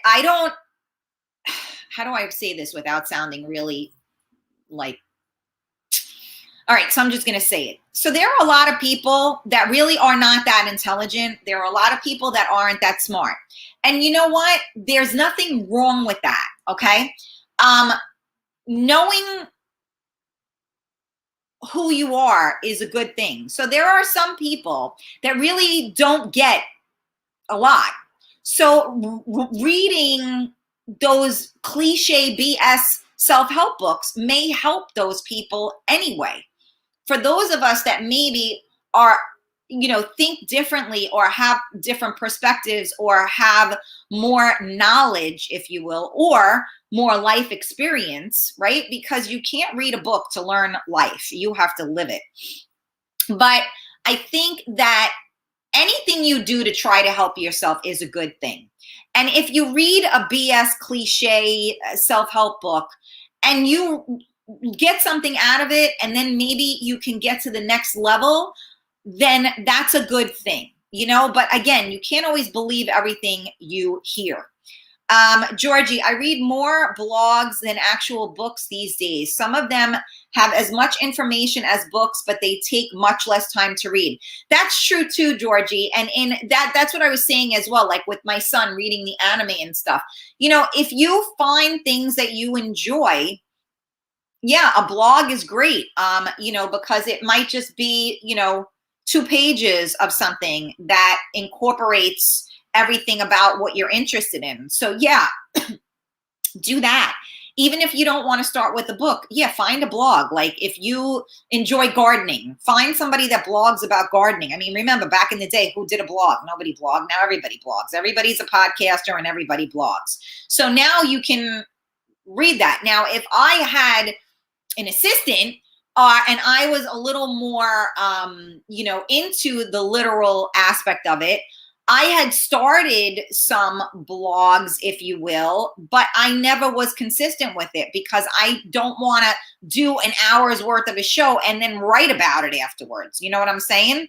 A: I don't, how do I say this without sounding really like, all right, so I'm just going to say it. So there are a lot of people that really are not that intelligent. There are a lot of people that aren't that smart. And you know what? There's nothing wrong with that, okay? Knowing who you are is a good thing. So there are some people that really don't get a lot. So reading those cliche BS self-help books may help those people anyway. For those of us that maybe are, you know, think differently or have different perspectives or have more knowledge, if you will, or more life experience, right? Because you can't read a book to learn life. You have to live it. But I think that anything you do to try to help yourself is a good thing. And if you read a BS cliche self-help book and you get something out of it, and then maybe you can get to the next level, then that's a good thing, you know? But again, you can't always believe everything you hear. Georgie, I read more blogs than actual books these days. Some of them have as much information as books, but they take much less time to read. That's true too, Georgie. And that's what I was saying as well, like with my son reading the anime and stuff. You know, if you find things that you enjoy, yeah, a blog is great, you know, because it might just be, you know, 2 pages of something that incorporates everything about what you're interested in. So yeah, do that. Even if you don't want to start with a book, yeah, find a blog. Like if you enjoy gardening, find somebody that blogs about gardening. I mean, remember back in the day, who did a blog? Nobody blogged. Now everybody blogs. Everybody's a podcaster and everybody blogs. So now you can read that. Now, if I had an assistant and I was a little more, you know, into the literal aspect of it, I had started some blogs, if you will, but I never was consistent with it because I don't want to do an hour's worth of a show and then write about it afterwards. You know what I'm saying?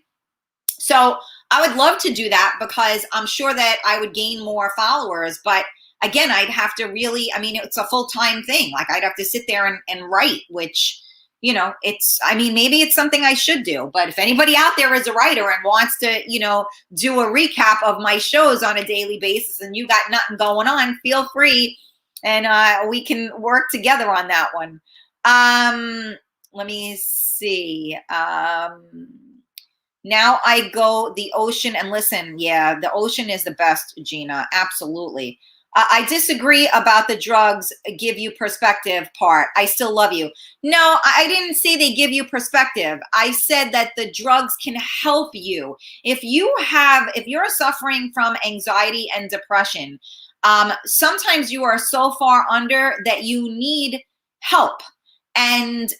A: So I would love to do that because I'm sure that I would gain more followers. But again, I'd have to really, I mean, it's a full-time thing. Like I'd have to sit there and write, which, you know, it's, I mean, maybe it's something I should do, but if anybody out there is a writer and wants to, you know, do a recap of my shows on a daily basis and you got nothing going on, feel free, and we can work together on that one. Let me see. Now I go the ocean and listen. Yeah, the ocean is the best, Gina. Absolutely. I disagree about the drugs give you perspective part. I still love you. No, I didn't say they give you perspective. I said that the drugs can help you. If you're suffering from anxiety and depression, sometimes you are so far under that you need help. And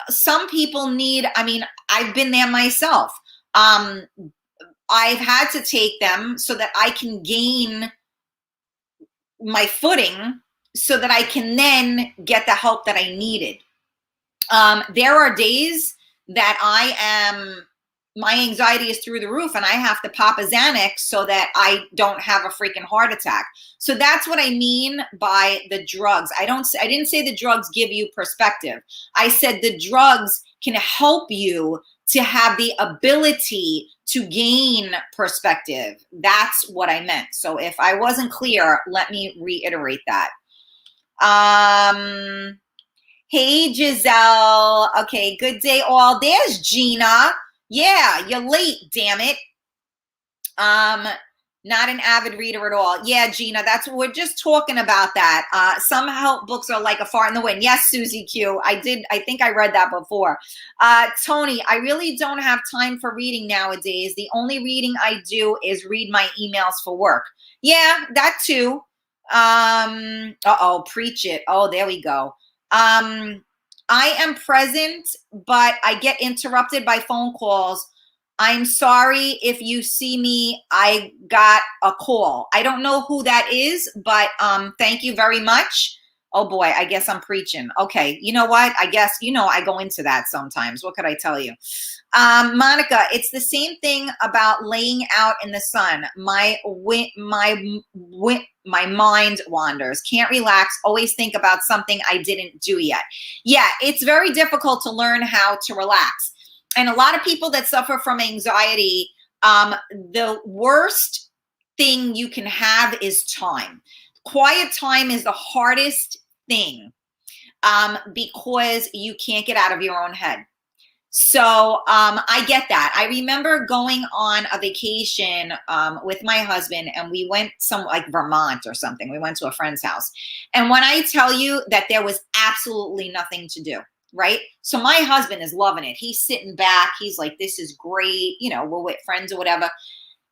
A: some people need, I mean, I've been there myself. I've had to take them so that I can gain my footing so that I can then get the help that I needed. There are days that my anxiety is through the roof and I have to pop a Xanax so that I don't have a freaking heart attack. So that's what I mean by the drugs. I didn't say the drugs give you perspective. I said the drugs can help you to have the ability to gain perspective. That's what I meant. So if I wasn't clear, let me reiterate that. Hey, Giselle. Okay, good day all. There's Gina. Yeah, you're late, damn it. Not an avid reader at all. Yeah, Gina, we're just talking about that. Some help books are like a fart in the wind. Yes, Susie Q. I think I read that before. Tony, I really don't have time for reading nowadays. The only reading I do is read my emails for work. Yeah, that too. Preach it. Oh, there we go. I am present, but I get interrupted by phone calls. I'm sorry if you see me, I got a call. I don't know who that is, but thank you very much. Oh boy, I guess I'm preaching. Okay, you know what? I guess, you know, I go into that sometimes. What could I tell you? Monica, it's the same thing about laying out in the sun. My mind wanders. Can't relax. Always think about something I didn't do yet. Yeah, it's very difficult to learn how to relax. And a lot of people that suffer from anxiety, the worst thing you can have is time. Quiet time is the hardest thing because you can't get out of your own head. So I get that. I remember going on a vacation with my husband, and we went like Vermont or something. We went to a friend's house. And when I tell you that there was absolutely nothing to do, right? So my husband is loving it. He's sitting back. He's like, this is great. You know, we're with friends or whatever.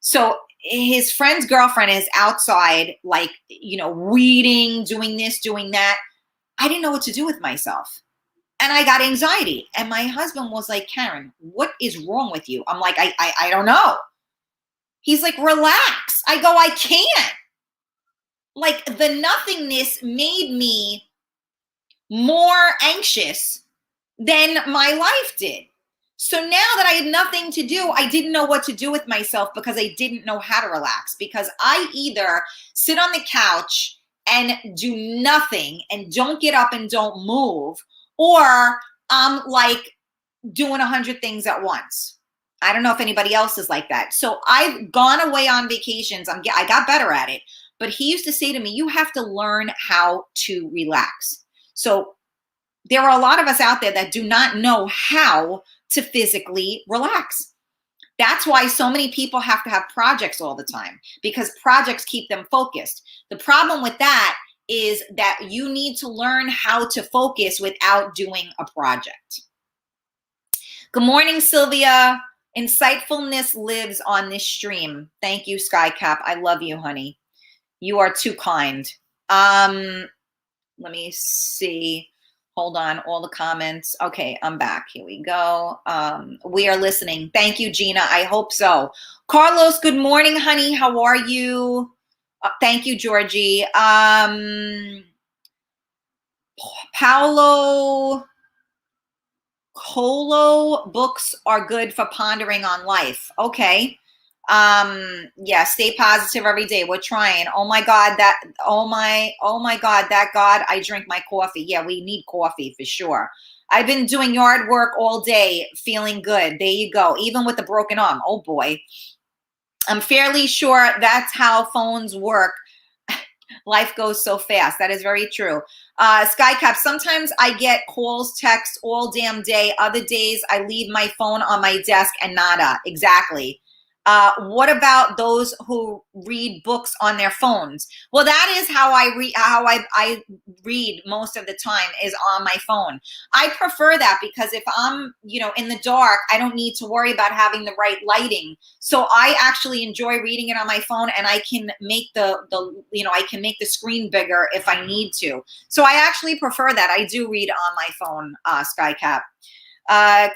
A: So his friend's girlfriend is outside, like, you know, reading, doing this, doing that. I didn't know what to do with myself. And I got anxiety. And my husband was like, Karen, what is wrong with you? I'm like, I don't know. He's like, relax. I go, I can't. Like the nothingness made me more anxious than my life did. So now that I had nothing to do, I didn't know what to do with myself because I didn't know how to relax. Because I either sit on the couch and do nothing and don't get up and don't move, or I'm like doing 100 things at once. I don't know if anybody else is like that. So I've gone away on vacations. I got better at it. But he used to say to me, you have to learn how to relax. So there are a lot of us out there that do not know how to physically relax. That's why so many people have to have projects all the time, because projects keep them focused. The problem with that is that you need to learn how to focus without doing a project. Good morning, Sylvia. Insightfulness lives on this stream. Thank you, Skycap. I love you, honey. You are too kind. Let me see. Hold on, all the comments. Okay, I'm back. Here we go. We are listening. Thank you, Gina. I hope so. Carlos, good morning, honey. How are you? Thank you, Georgie. Paulo Colo, books are good for pondering on life. Okay. Yeah, stay positive every day. We're trying. Oh my God, that God, I drink my coffee. Yeah, we need coffee for sure. I've been doing yard work all day, feeling good. There you go. Even with the broken arm. Oh boy. I'm fairly sure that's how phones work. Life goes so fast. That is very true. Skycap, sometimes I get calls, texts all damn day. Other days I leave my phone on my desk and nada. Exactly. What about those who read books on their phones? Well, that is how I read. I read most of the time is on my phone. I prefer that because if I'm, in the dark, I don't need to worry about having the right lighting. So I actually enjoy reading it on my phone, and I can make I can make the screen bigger if I need to. So I actually prefer that. I do read on my phone, Skycap.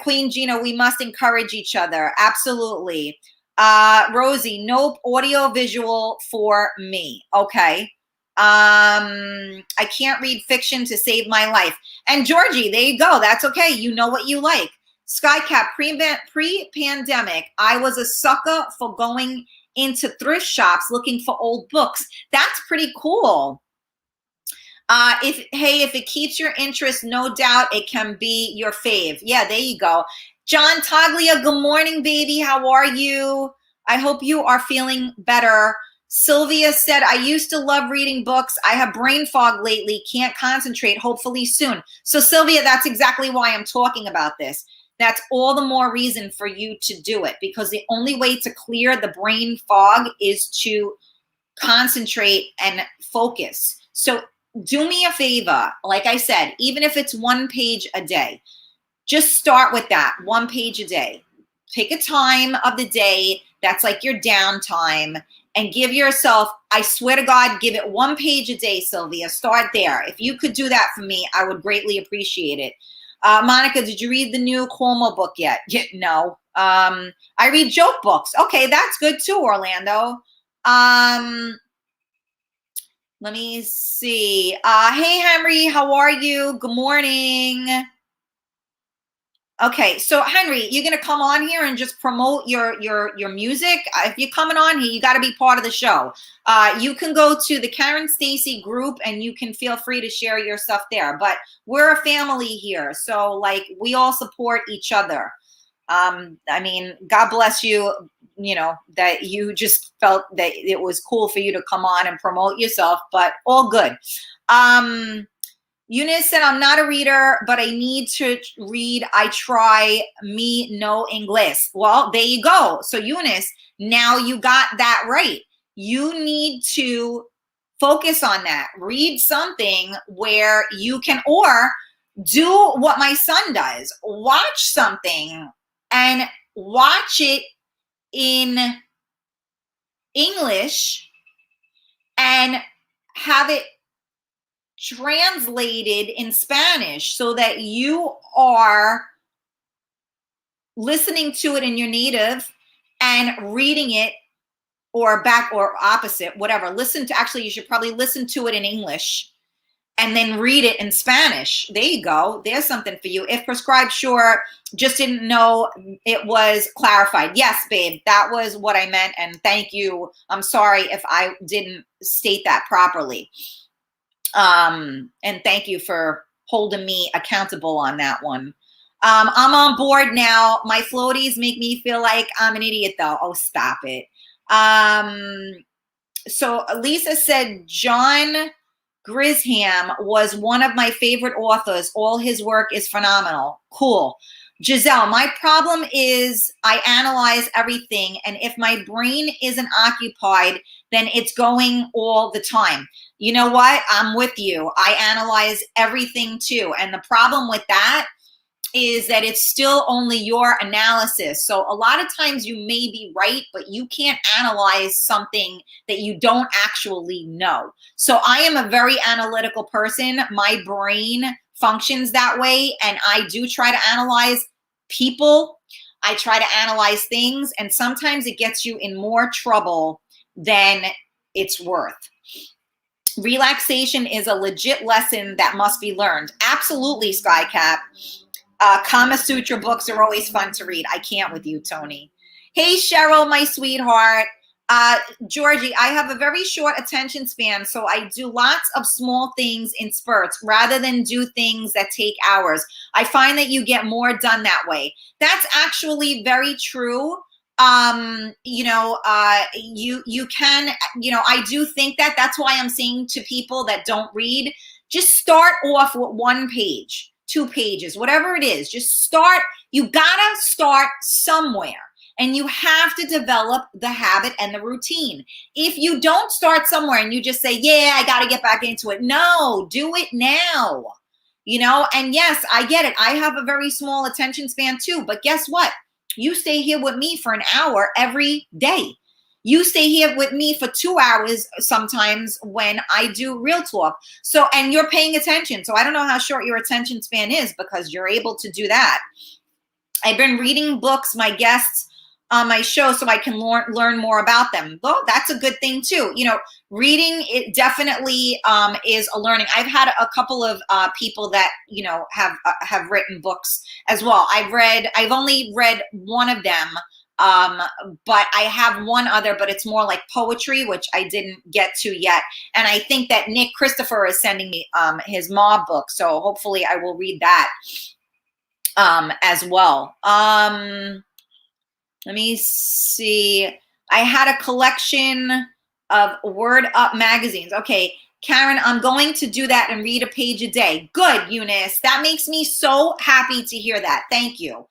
A: Queen Gina, we must encourage each other. Absolutely. Rosie, nope, audio visual for me. Okay. I can't read fiction to save my life. And Georgie, there you go. That's okay. You know what you like. Skycap, pre-pandemic, I was a sucker for going into thrift shops looking for old books. That's pretty cool. If it keeps your interest, no doubt it can be your fave. Yeah, there you go. John Taglia, good morning, baby. How are you? I hope you are feeling better. Sylvia said, I used to love reading books. I have brain fog lately. Can't concentrate. Hopefully soon. So Sylvia, that's exactly why I'm talking about this. That's all the more reason for you to do it, because the only way to clear the brain fog is to concentrate and focus. So do me a favor. Like I said, even if it's 1 page a day, just start with that 1 page a day. Pick a time of the day that's like your downtime and give yourself, I swear to God, give it 1 page a day, Sylvia. Start there. If you could do that for me, I would greatly appreciate it. Monica, did you read the new Cuomo book yet? No. I read joke books. Okay, that's good too, Orlando. Let me see. Hey, Henry, how are you? Good morning. Okay, so Henry, you're gonna come on here and just promote your music. If you're coming on here, you got to be part of the show. You can go to the Karen Stacy group and you can feel free to share your stuff there. But we're a family here, so like we all support each other. I mean, God bless you. That you just felt that it was cool for you to come on and promote yourself, but all good. Eunice said, I'm not a reader, but I need to read. I try. Me no English. Well, there you go. So Eunice, now you got that right. You need to focus on that. Read something where you can, or do what my son does. Watch something and watch it in English and have it translated in Spanish so that you are listening to it in your native and reading it, or back or opposite, whatever. You should probably listen to it in English and then read it in Spanish. There you go. There's something for you. If prescribed, sure. Just didn't know it was clarified. Yes, babe, that was what I meant. And thank you. I'm sorry if I didn't state that properly. And thank you for holding me accountable on that one. I'm on board now. My floaties make me feel like I'm an idiot, though. Oh, stop it. So Lisa said John Grisham was one of my favorite authors. All his work is phenomenal. Cool. Giselle, my problem is I analyze everything, and if my brain isn't occupied, then it's going all the time. You know what? I'm with you. I analyze everything too. And the problem with that is that it's still only your analysis. So a lot of times you may be right, but you can't analyze something that you don't actually know. So I am a very analytical person. My brain functions that way, and I do try to analyze people. I try to analyze things, and sometimes it gets you in more trouble than it's worth. Relaxation is a legit lesson that must be learned. Absolutely, Skycap. Kama Sutra books are always fun to read. I can't with you, Tony. Hey, Cheryl, my sweetheart. Georgie, I have a very short attention span, so I do lots of small things in spurts rather than do things that take hours. I find that you get more done that way. That's actually very true. You can, I do think that. That's why I'm saying to people that don't read, just start off with 1 page, 2 pages, whatever it is. Just start. You gotta start somewhere. And you have to develop the habit and the routine. If you don't start somewhere and you just say, yeah, I got to get back into it. No, do it now. And yes, I get it. I have a very small attention span too. But guess what? You stay here with me for an hour every day. You stay here with me for 2 hours sometimes when I do Real Talk. So, and you're paying attention. So I don't know how short your attention span is because you're able to do that. I've been reading books, my guests on my show, so I can learn more about them. Well, that's a good thing too. Reading, it definitely is a learning. I've had a couple of people that have written books as well. I've only read one of them, but I have one other, but it's more like poetry, which I didn't get to yet. And I think that Nick Christopher is sending me his mob book, so hopefully I will read that as well. Let me see. I had a collection of Word Up magazines. Okay, Karen, I'm going to do that and read a page a day. Good, Eunice. That makes me so happy to hear that. Thank you.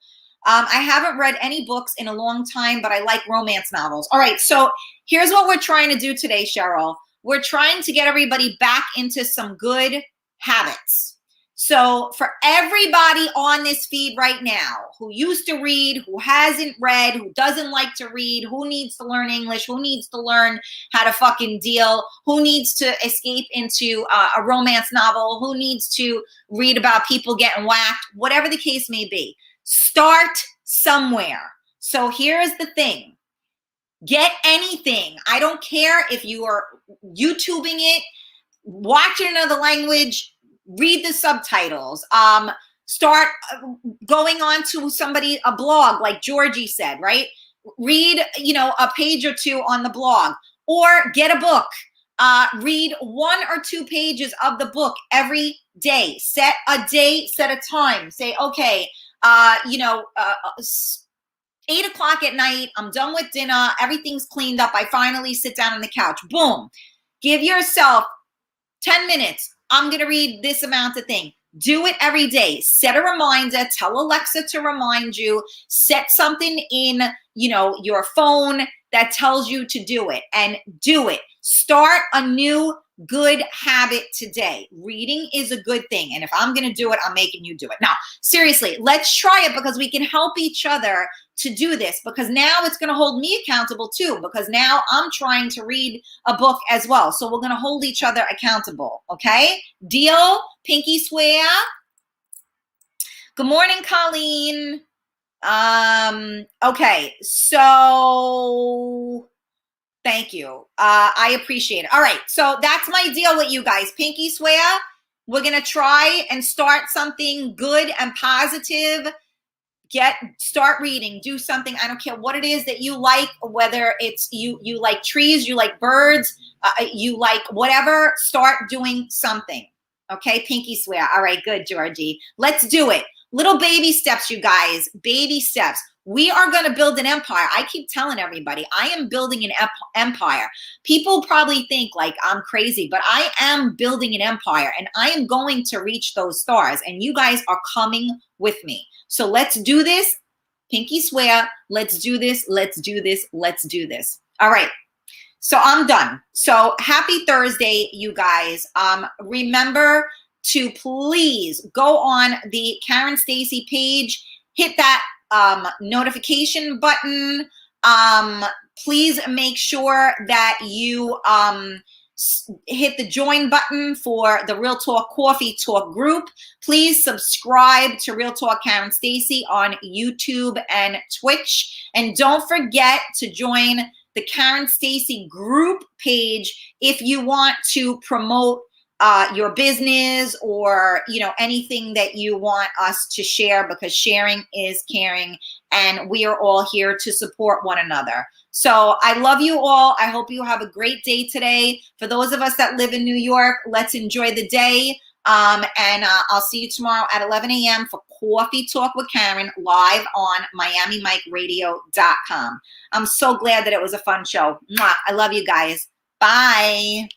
A: I haven't read any books in a long time, but I like romance novels. All right, so here's what we're trying to do today, Cheryl. We're trying to get everybody back into some good habits. So for everybody on this feed right now who used to read, who hasn't read, who doesn't like to read, who needs to learn English, who needs to learn how to fucking deal, who needs to escape into a romance novel, who needs to read about people getting whacked, whatever the case may be, start somewhere. So here's the thing. Get anything. I don't care if you are YouTubing it, watch in another language, read the subtitles, start going on to a blog like Georgie said, right? Read, a page or 2 on the blog, or get a book. Read 1 or 2 pages of the book every day. Set a day, set a time. Say, okay, 8 o'clock at night, I'm done with dinner, everything's cleaned up, I finally sit down on the couch. Boom. Give yourself 10 minutes. I'm going to read this amount of thing. Do it every day. Set a reminder. Tell Alexa to remind you. Set something in, your phone that tells you to do it, and do it. Start a new good habit today. Reading is a good thing. And if I'm going to do it, I'm making you do it. Now, seriously, let's try it because we can help each other to do this, because now it's going to hold me accountable too, because now I'm trying to read a book as well. So we're going to hold each other accountable. Okay? Deal? Pinky swear? Good morning, Colleen. Okay. So thank you. I appreciate it. All right. So that's my deal with you guys. Pinky swear. We're going to try and start something good and positive. Start reading, do something. I don't care what it is that you like, whether it's you like trees, you like birds, you like whatever, start doing something. Okay, pinky swear. All right, good, Georgie. Let's do it. Little baby steps, you guys, baby steps. We are going to build an empire. I keep telling everybody, I am building an empire. People probably think like I'm crazy, but I am building an empire, and I am going to reach those stars, and you guys are coming with me. So let's do this. Pinky swear. Let's do this. Let's do this. Let's do this. All right. So I'm done. So happy Thursday, you guys. Remember to please go on the Karen Stacy page, hit that notification button. Please make sure that you hit the join button for the Real Talk Coffee Talk group. Please subscribe to Real Talk Karen Stacy on YouTube and Twitch. And don't forget to join the Karen Stacy group page if you want to promote your business, or anything that you want us to share, because sharing is caring, and we are all here to support one another. So I love you all. I hope you have a great day today. For those of us that live in New York, let's enjoy the day. And I'll see you tomorrow at 11 a.m. for Coffee Talk with Karen, live on MiamiMikeRadio.com. I'm so glad that it was a fun show. Mwah. I love you guys. Bye.